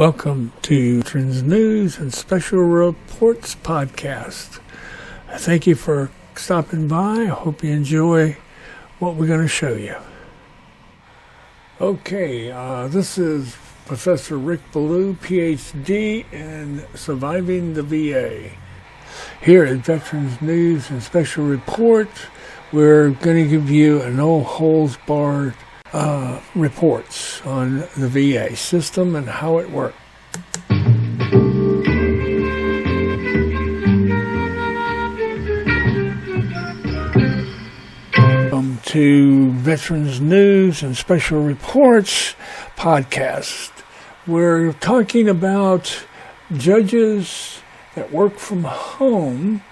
Welcome to Veterans News and Special Reports podcast. Thank you for stopping by. I hope you enjoy what we're going to show you. Okay, this is Professor Rick Ballou, PhD in Surviving the VA. Here at Veterans News and Special Reports, we're going to give you a no-holds-barred reports on the VA system and how it works. Welcome to Veterans News and Special Reports podcast. We're talking about judges that work from home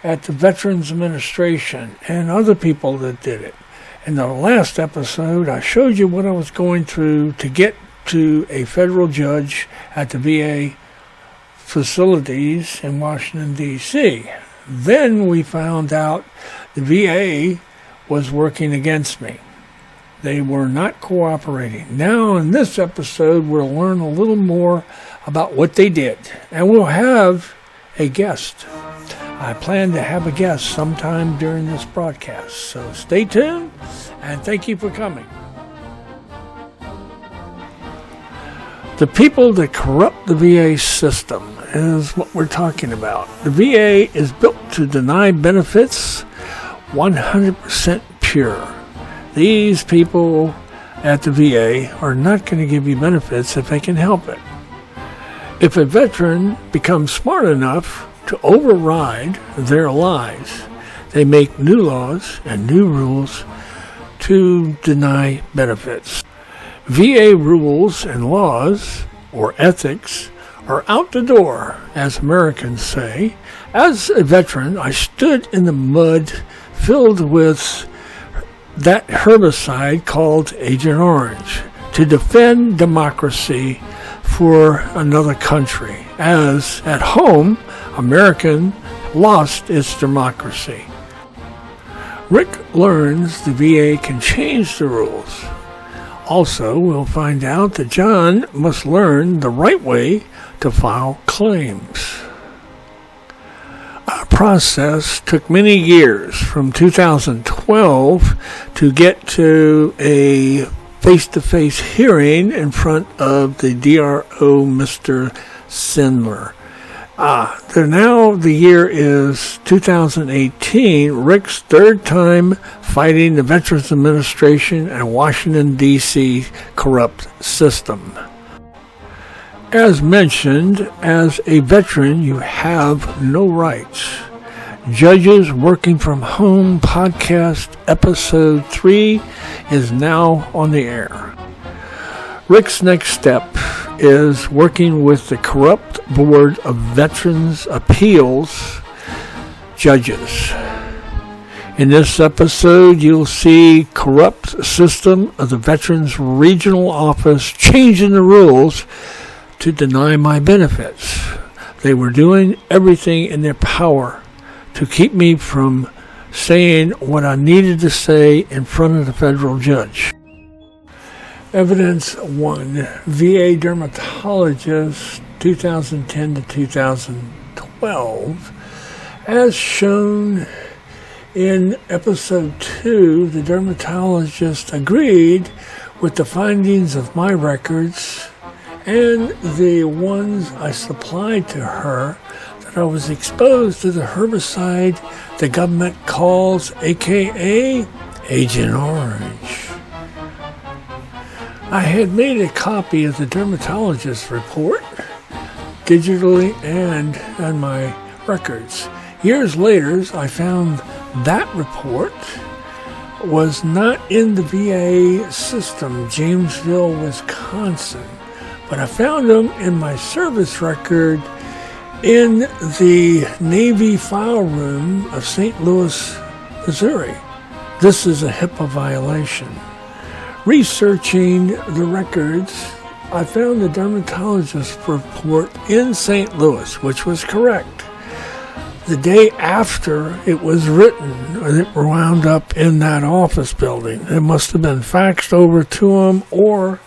at the Veterans Administration and other people that did it. In the last episode, I showed you what I was going through to get to a federal judge at the VA facilities in Washington, D.C. Then we found out the VA was working against me. They were not cooperating. Now, in this episode, we'll learn a little more about what they did, and we'll have a guest. I plan to have a guest sometime during this broadcast, so stay tuned, and thank you for coming. The people that corrupt the VA system is what we're talking about. The VA is built to deny benefits 100% pure. These people at the VA are not going to give you benefits if they can help it. If a veteran becomes smart enough to override their lies, they make new laws and new rules to deny benefits. VA rules and laws, or ethics, are out the door, as Americans say. As a veteran, I stood in the mud filled with that herbicide called Agent Orange to defend democracy for another country, as at home, America lost its democracy. Rick learns the VA can change the rules. Also, we'll find out that John must learn the right way to file claims. Our process took many years, from 2012 to get to a face-to-face hearing in front of the DRO, Mr. Sindler. Now the year is 2018, Rick's third time fighting the Veterans Administration and Washington, D.C. corrupt system. As mentioned, as a veteran, you have no rights. Judges Working from Home podcast episode 3 is now on the air. Rick's next step is working with the corrupt Board of Veterans Appeals judges. In this episode, you'll see corrupt system of the Veterans Regional Office changing the rules to deny my benefits. They were doing everything in their power to keep me from saying what I needed to say in front of the federal judge. Evidence 1, VA dermatologist, 2010 to 2012. As shown in episode 2, the dermatologist agreed with the findings of my records and the ones I supplied to her that I was exposed to the herbicide the government calls, aka Agent Orange. I had made a copy of the dermatologist's report, digitally and on my records. Years later, I found that report was not in the VA system, Jamesville, Wisconsin, but I found them in my service record in the Navy file room of St. Louis, Missouri. This is a HIPAA violation. Researching the records, I found the dermatologist report in St. Louis, which was correct. The day after it was written, it wound up in that office building. It must have been faxed over to him or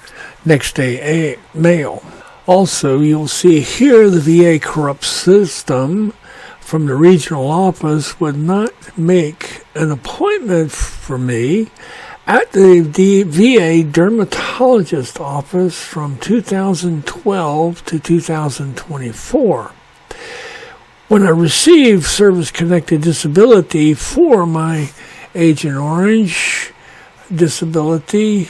next day mail. Also, you'll see here the VA corrupt system from the regional office would not make an appointment for me at the VA dermatologist office from 2012 to 2024. When I received service-connected disability for my Agent Orange disability,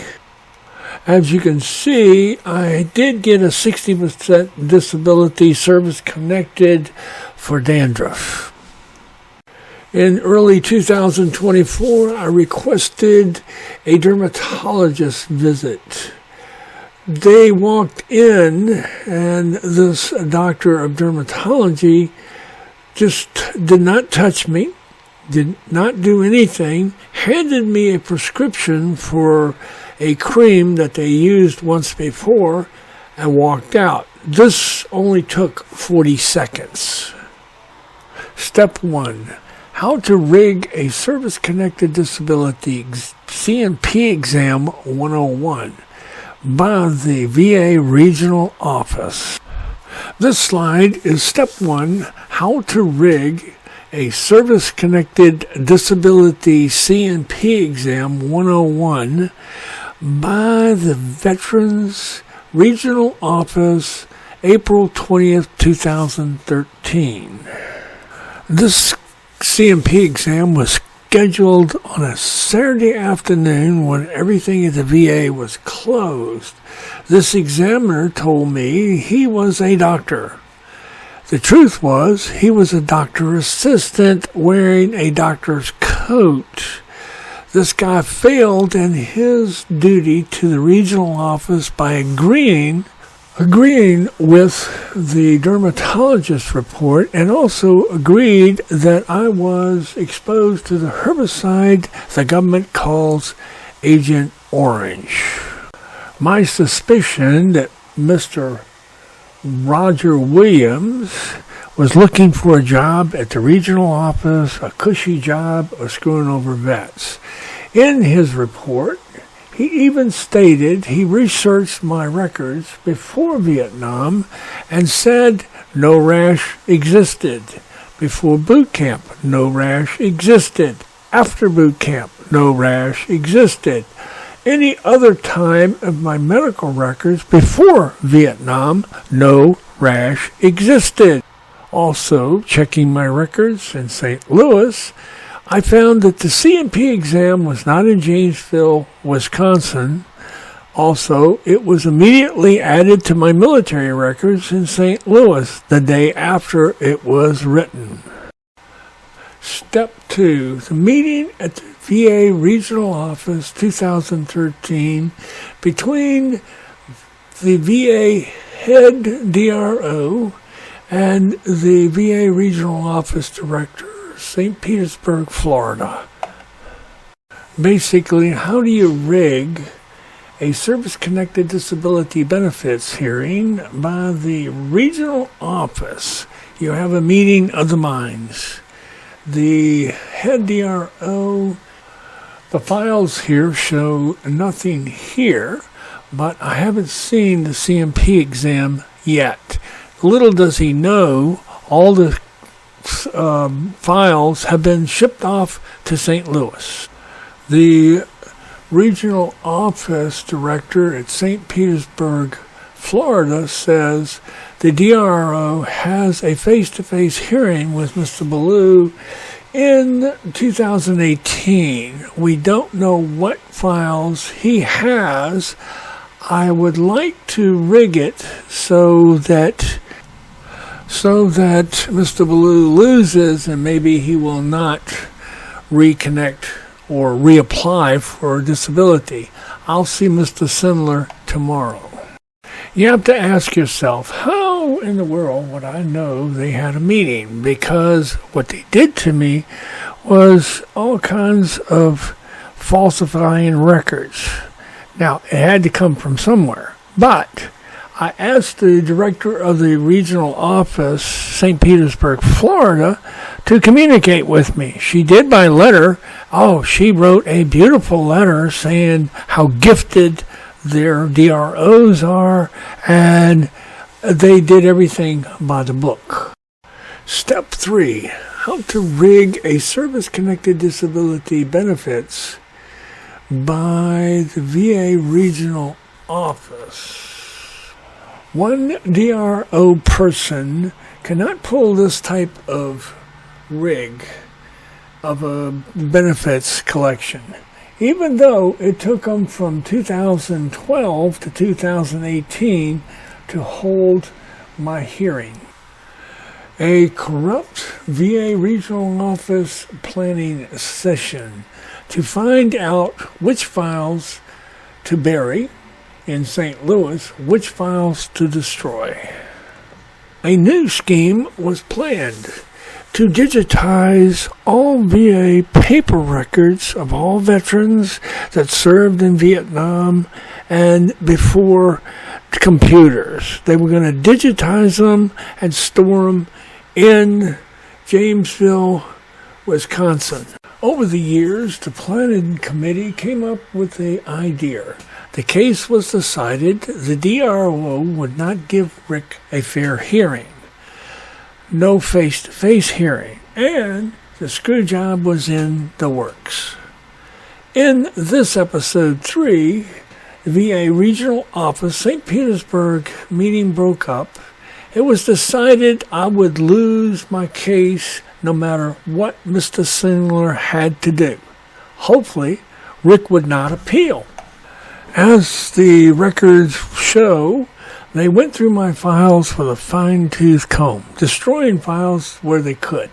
as you can see, I did get a 60% disability service-connected for dandruff. In early 2024, I requested a dermatologist visit. They walked in, and this doctor of dermatology just did not touch me, did not do anything, handed me a prescription for a cream that they used once before, and walked out. This only took 40 seconds. Step 1. How to rig a service-connected disability CNP exam 101 by the VA Regional Office. This slide is step 1, how to rig a service-connected disability CNP exam 101 by the Veterans Regional Office, April 20th, 2013. This CNP exam was scheduled on a Saturday afternoon when everything at the VA was closed. This examiner told me he was a doctor. The truth was, he was a doctor assistant wearing a doctor's coat. This guy failed in his duty to the regional office by agreeing with the dermatologist report, and also agreed that I was exposed to the herbicide the government calls Agent Orange. My suspicion that Mr. Roger Williams was looking for a job at the regional office, a cushy job, or screwing over vets. In his report, he even stated he researched my records before Vietnam and said no rash existed. Before boot camp, no rash existed. After boot camp, no rash existed. Any other time of my medical records before Vietnam, no rash existed. Also, checking my records in St. Louis, I found that the CNP exam was not in Janesville, Wisconsin. Also, it was immediately added to my military records in St. Louis the day after it was written. Step 2. The meeting at the VA Regional Office 2013 between the VA head DRO and the VA Regional Office Director, St. Petersburg, Florida. Basically, how do you rig a service-connected disability benefits hearing by the regional office? You have a meeting of the minds. The head DRO, the files here show nothing here, but I haven't seen the CNP exam yet. Little does he know, all the files have been shipped off to St. Louis. The regional office director at St. Petersburg, Florida, says the DRO has a face-to-face hearing with Mr. Ballou in 2018. We don't know what files he has. I would like to rig it so that Mr. Ballou loses and maybe he will not reconnect or reapply for disability. I'll see Mr. Sindler tomorrow. You have to ask yourself, how in the world would I know they had a meeting? Because what they did to me was all kinds of falsifying records. Now, it had to come from somewhere, but I asked the director of the regional office, St. Petersburg, Florida, to communicate with me. She did by letter. Oh, she wrote a beautiful letter saying how gifted their DROs are and they did everything by the book. Step 3, how to rig a service-connected disability benefits by the VA regional office. One DRO person cannot pull this type of rig of a benefits collection, even though it took them from 2012 to 2018 to hold my hearing. A corrupt VA regional office planning session to find out which files to bury in St. Louis, which files to destroy. A new scheme was planned to digitize all VA paper records of all veterans that served in Vietnam and before computers. They were going to digitize them and store them in Jamesville, Wisconsin. Over the years, the planning committee came up with the idea. The case was decided the DRO would not give Rick a fair hearing, no face-to-face hearing, and the screw job was in the works. In this episode 3, the VA regional office, St. Petersburg meeting broke up. It was decided I would lose my case no matter what Mr. Singler had to do. Hopefully, Rick would not appeal. As the records show, they went through my files with a fine-tooth comb, destroying files where they could.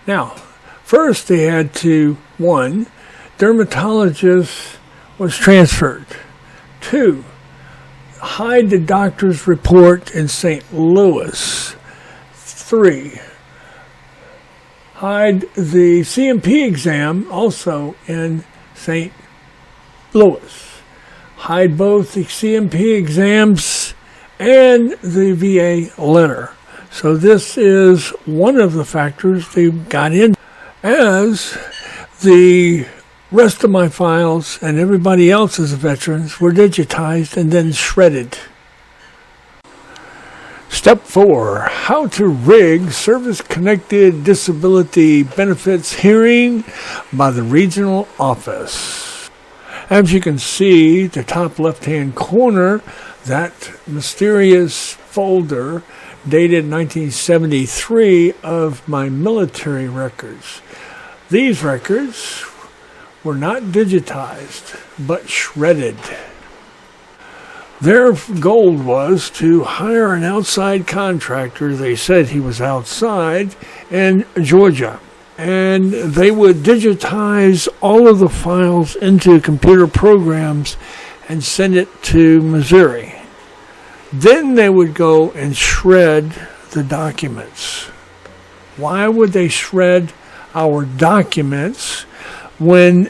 Now, first they had to, 1, dermatologist was transferred. 2, hide the doctor's report in St. Louis. 3, hide the CMP exam also in St. Louis. Hide both the CMP exams and the VA letter. So this is one of the factors they got in. As the rest of my files and everybody else's veterans were digitized and then shredded. Step 4, how to rig service-connected disability benefits hearing by the regional office. As you can see, the top left-hand corner, that mysterious folder dated 1973 of my military records. These records were not digitized, but shredded. Their goal was to hire an outside contractor. They said he was outside in Georgia. And they would digitize all of the files into computer programs and send it to Missouri. Then they would go and shred the documents. Why would they shred our documents when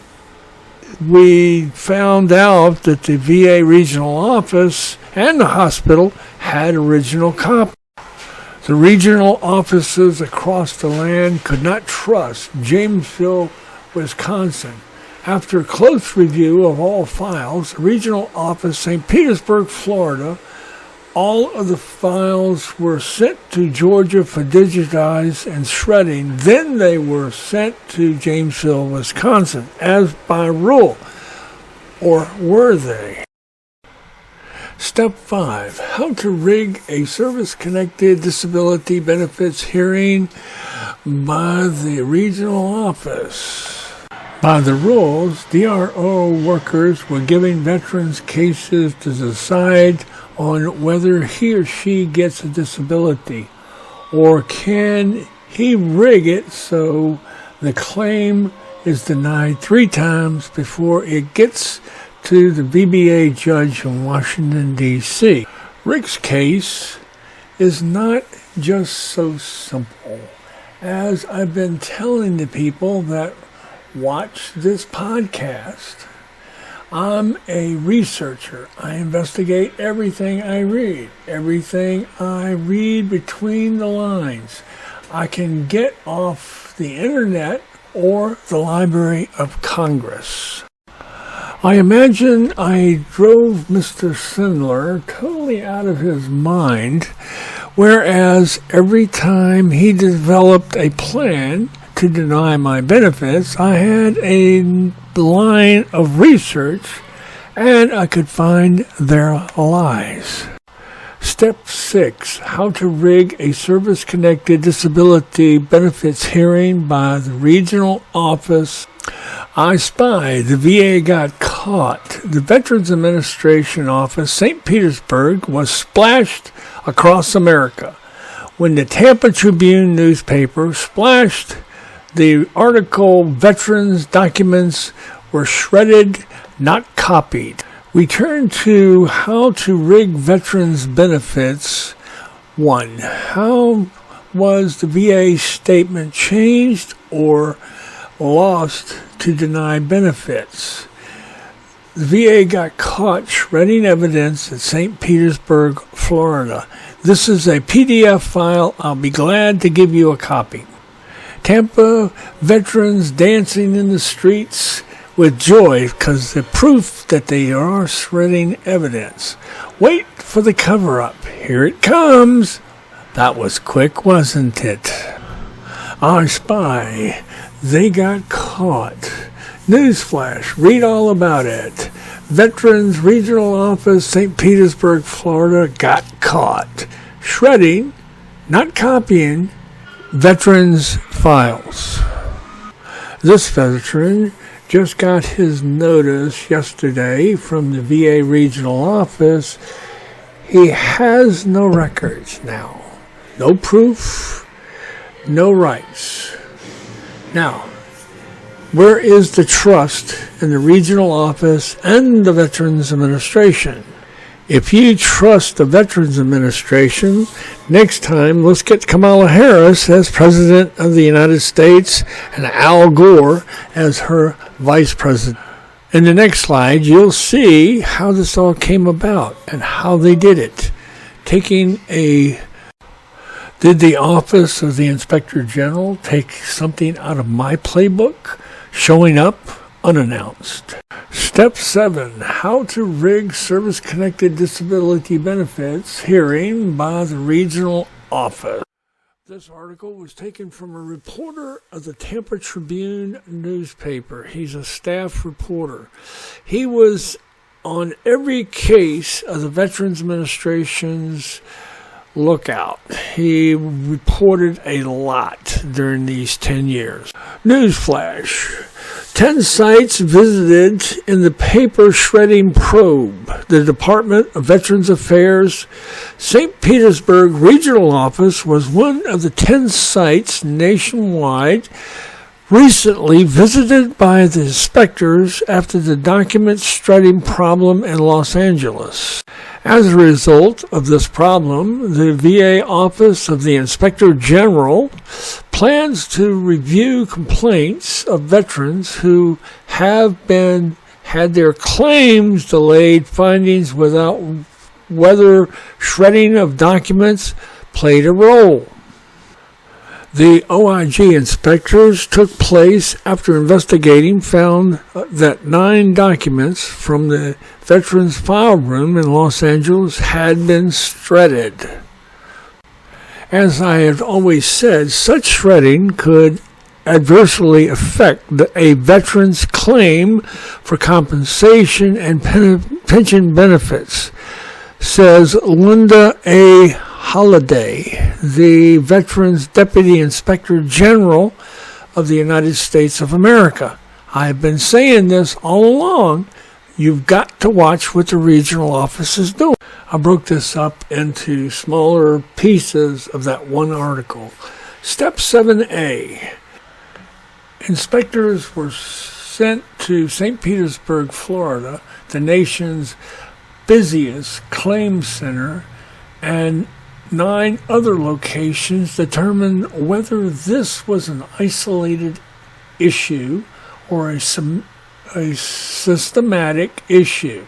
we found out that the VA regional office and the hospital had original copies? The regional offices across the land could not trust Jamesville, Wisconsin. After close review of all files, the regional office, St. Petersburg, Florida, all of the files were sent to Georgia for digitized and shredding. Then they were sent to Jamesville, Wisconsin, as by rule. Or were they? Step 5, how to rig a service-connected disability benefits hearing by the regional office. By the rules, DRO workers were giving veterans cases to decide on whether he or she gets a disability, or can he rig it so the claim is denied 3 times before it gets to the VBA judge in Washington, D.C. Rick's case is not just so simple. As I've been telling the people that watch this podcast, I'm a researcher. I investigate everything I read between the lines. I can get off the internet or the Library of Congress. I imagine I drove Mr. Sindler totally out of his mind, whereas every time he developed a plan to deny my benefits, I had a line of research and I could find their lies. Step 6. How to rig a service-connected disability benefits hearing by the regional office. I spy. The VA got caught. The Veterans Administration office, St. Petersburg, was splashed across America. When the Tampa Tribune newspaper splashed the article, veterans' documents were shredded, not copied. We turn to how to rig veterans' benefits. 1. How was the VA statement changed or lost to deny benefits? The VA got caught shredding evidence at St. Petersburg, Florida. This is a PDF file. I'll be glad to give you a copy. Tampa veterans dancing in the streets with joy because the proof that they are shredding evidence. Wait for the cover-up. Here it comes. That was quick, wasn't it? I spy. They got caught. Newsflash. Read all about it. Veterans Regional Office, St. Petersburg, Florida, got caught shredding, not copying, veterans' files. This veteran just got his notice yesterday from the VA regional office. He has no records now. No proof, no rights. Now, where is the trust in the regional office and the Veterans Administration? If you trust the Veterans Administration, next time let's get Kamala Harris as President of the United States and Al Gore as her Vice President. In the next slide, you'll see how this all came about and how they did it. Did the Office of the Inspector General take something out of my playbook, showing up unannounced? Step 7. How to rig service-connected disability benefits hearing by the regional office. This article was taken from a reporter of the Tampa Tribune newspaper. He's a staff reporter. He was on every case of the Veterans Administration's lookout. He reported a lot during these 10 years. Newsflash. 10 sites visited in the paper shredding probe. The Department of Veterans Affairs St. Petersburg Regional Office was one of the 10 sites nationwide recently visited by the inspectors after the document shredding problem in Los Angeles. As a result of this problem, the VA Office of the Inspector General plans to review complaints of veterans who have had their claims delayed, findings without whether shredding of documents played a role. The OIG inspectors took place after investigating found that 9 documents from the Veterans File Room in Los Angeles had been shredded. As I have always said, such shredding could adversely affect a veteran's claim for compensation and pension benefits, says Linda A. Holliday, the Veterans Deputy Inspector General of the United States of America. I've been saying this all along. You've got to watch what the regional office is doing. I broke this up into smaller pieces of that one article. Step 7A. Inspectors were sent to St. Petersburg, Florida, the nation's busiest claims center, and 9 other locations determined whether this was an isolated issue or a systematic issue.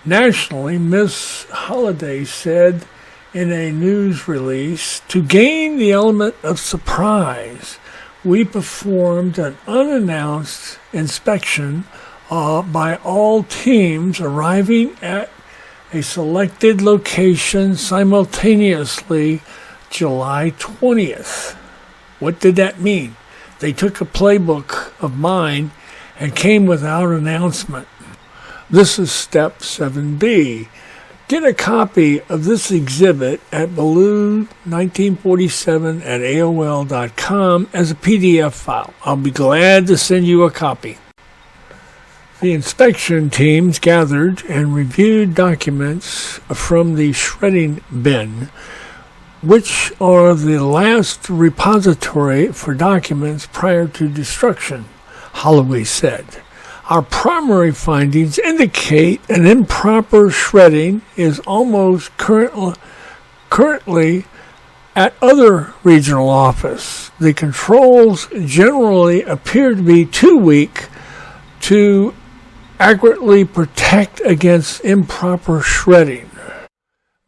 Nationally, Ms. Holliday said in a news release, to gain the element of surprise, we performed an unannounced inspection by all teams arriving at a selected location simultaneously July 20th. What did that mean? They took a playbook of mine and came without announcement. This is step 7B. Get a copy of this exhibit at Ballou1947 at AOL.com as a PDF file. I'll be glad to send you a copy. The inspection teams gathered and reviewed documents from the shredding bin, which are the last repository for documents prior to destruction, Holloway said. Our primary findings indicate an improper shredding is almost currently at other regional office. The controls generally appear to be too weak to accurately protect against improper shredding.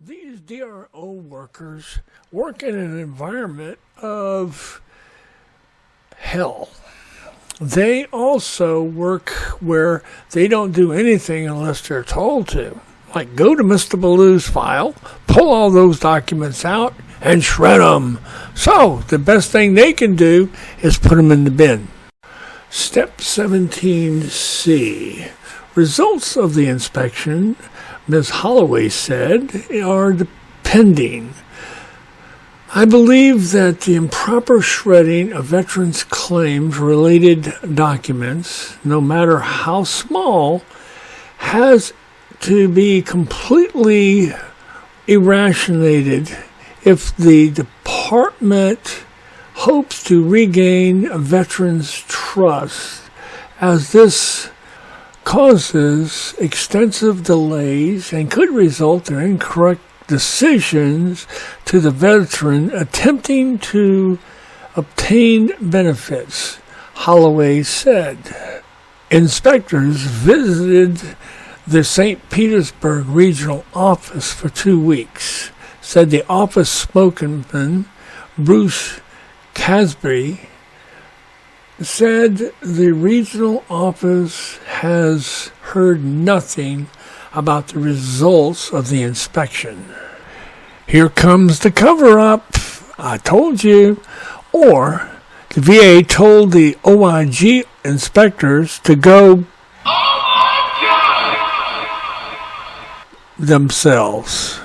These DRO workers work in an environment of hell. They also work where they don't do anything unless they're told to. Like, go to Mr. Ballou's file, pull all those documents out, and shred them. So, the best thing they can do is put them in the bin. Step 17C. Results of the inspection, Ms. Holloway said, are pending. I believe that the improper shredding of veterans' claims-related documents, no matter how small, has to be completely irrationated if the department hopes to regain veterans' trust, as this causes extensive delays and could result in incorrect decisions to the veteran attempting to obtain benefits, Holloway said. Inspectors visited the St. Petersburg regional office for 2 weeks, said the office spokesman, Bruce Casby, said the regional office has heard nothing about the results of the inspection. Here comes the cover-up. I told you. Or the VA told the OIG inspectors to go themselves.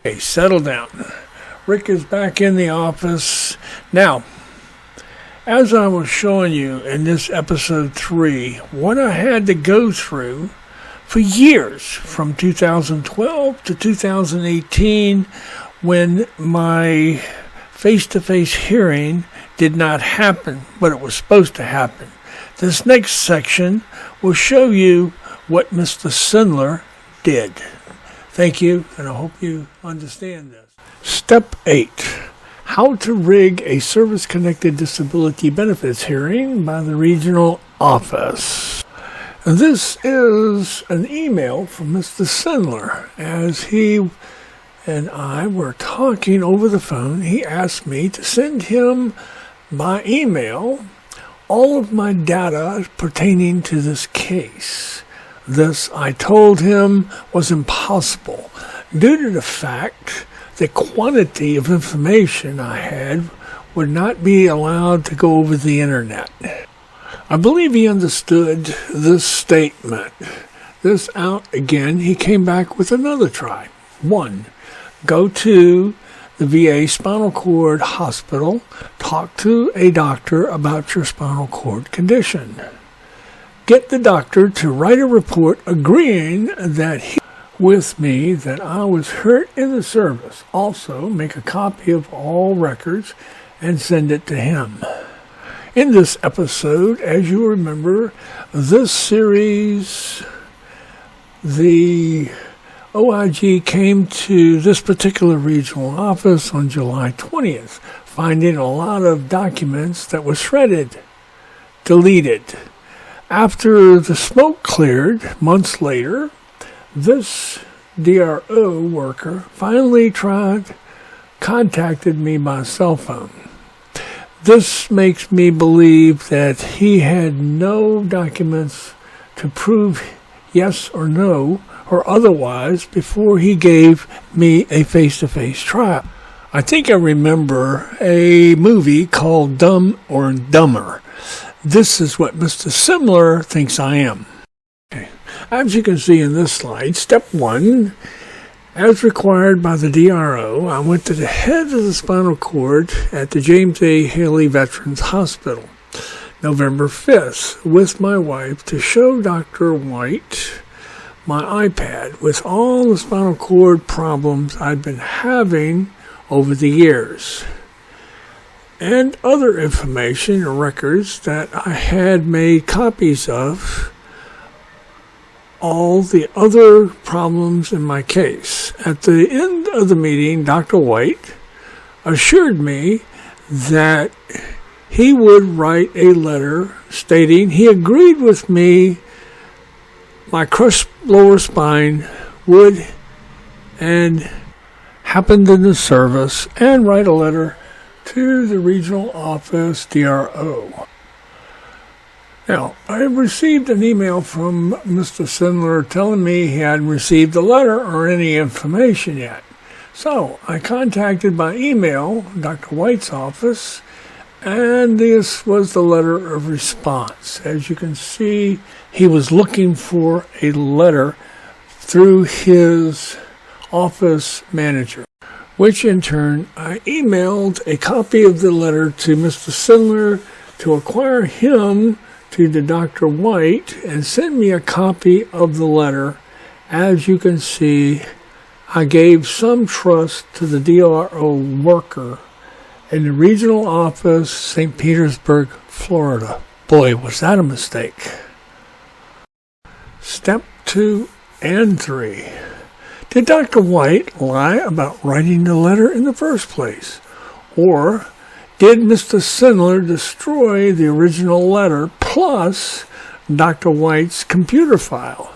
Okay, settle down. Rick is back in the office. Now, as I was showing you in this episode 3, what I had to go through for years, from 2012 to 2018, when my face-to-face hearing did not happen, but it was supposed to happen. This next section will show you what Mr. Sindler did. Thank you, and I hope you understand this. Step 8. How to rig a service-connected disability benefits hearing by the regional office. This is an email from Mr. Sindler. As he and I were talking over the phone, he asked me to send him by email all of my data pertaining to this case. This, I told him, was impossible due to the fact the quantity of information I had would not be allowed to go over the internet. I believe he understood this statement. This out again, he came back with another try. 1. Go to the VA Spinal Cord Hospital. Talk to a doctor about your spinal cord condition. Get the doctor to write a report agreeing that he with me that I was hurt in the service. Also, make a copy of all records and send it to him. In this episode, as you remember, this series, the OIG came to this particular regional office on July 20th. finding a lot of documents that were shredded, deleted. After the smoke cleared, months later, this DRO worker finally contacted me by cell phone. This makes me believe that he had no documents to prove yes or no or otherwise before he gave me a face-to-face trial. I think I remember a movie called Dumb or Dumber. This is what Mr. Simler thinks I am. Okay. As you can see in this slide, step 1, as required by the DRO, I went to the head of the spinal cord at the James A. Haley Veterans Hospital, November 5th, with my wife to show Dr. White my iPad with all the spinal cord problems I'd been having over the years, and other information and records that I had made copies of, all the other problems in my case. At the end of the meeting, Dr. White assured me that he would write a letter stating he agreed with me my crushed lower spine would and happened in the service, and write a letter to the regional office DRO. Now, I received an email from Mr. Sindler telling me he hadn't received a letter or any information yet. So I contacted by email Dr. White's office, and this was the letter of response. As you can see, he was looking for a letter through his office manager, which in turn I emailed a copy of the letter to Mr. Sindler to acquire him to the Dr. White and send me a copy of the letter. As you can see, I gave some trust to the DRO worker in the regional office, St. Petersburg, Florida. Boy, was that a mistake. Step 2 and 3. Did Dr. White lie about writing the letter in the first place? Or did Mr. Sindler destroy the original letter plus Dr. White's computer file?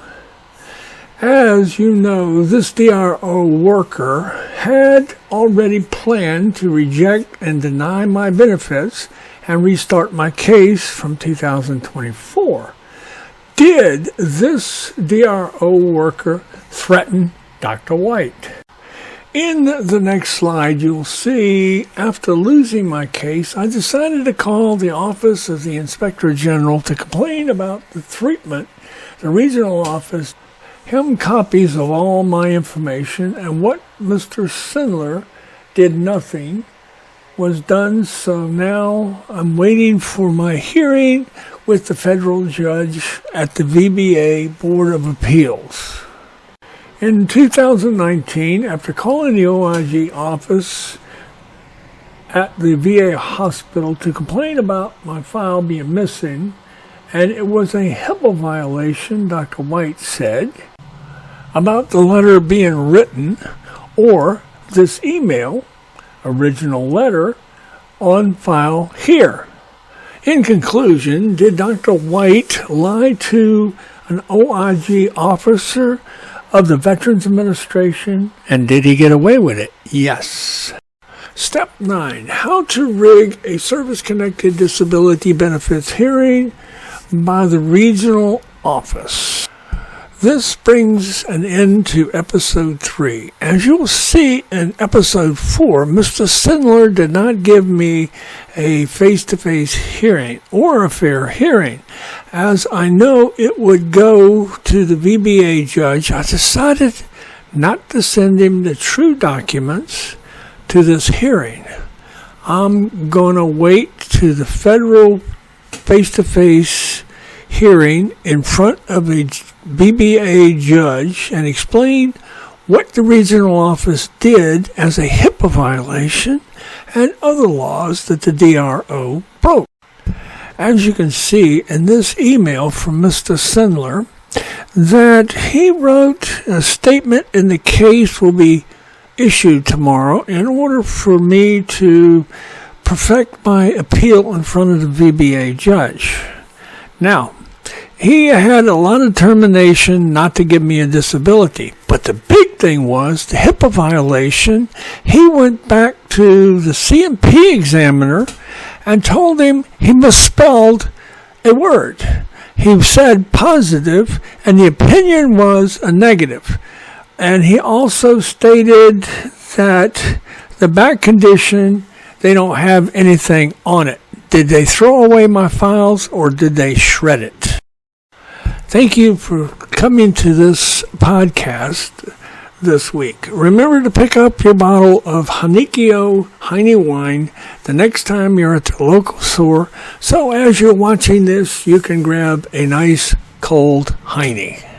As you know, this DRO worker had already planned to reject and deny my benefits and restart my case from 2024. Did this DRO worker threaten Dr. White? In the next slide, you'll see, after losing my case, I decided to call the Office of the Inspector General to complain about the treatment the regional office him copies of all my information, and what Mr. Sindler did nothing was done. So now I'm waiting for my hearing with the federal judge at the VBA Board of Appeals. In 2019, after calling the OIG office at the VA hospital to complain about my file being missing, and it was a HIPAA violation, Dr. White said, about the letter being written, or this email, original letter, on file here. In conclusion, did Dr. White lie to an OIG officer of the Veterans Administration, and did he get away with it? Yes. Step 9. How to rig a service-connected disability benefits hearing by the regional office. This brings an end to episode 3. As you'll see in episode 4, Mr. Sindler did not give me a face-to-face hearing or a fair hearing. As I know it would go to the VBA judge, I decided not to send him the true documents to this hearing. I'm going to wait to the federal face-to-face hearing in front of a VBA judge and explain what the regional office did as a HIPAA violation and other laws that the DRO broke. As you can see in this email from Mr. Sindler, that he wrote a statement in the case will be issued tomorrow in order for me to perfect my appeal in front of the VBA judge. Now, he had a lot of determination not to give me a disability. But the big thing was the HIPAA violation. He went back to the CMP examiner and told him he misspelled a word. He said positive, and the opinion was a negative. And he also stated that the back condition, they don't have anything on it. Did they throw away my files or did they shred it? Thank you for coming to this podcast this week. Remember to pick up your bottle of Hanikio Heine wine the next time you're at the local store, so as you're watching this, you can grab a nice cold Heine.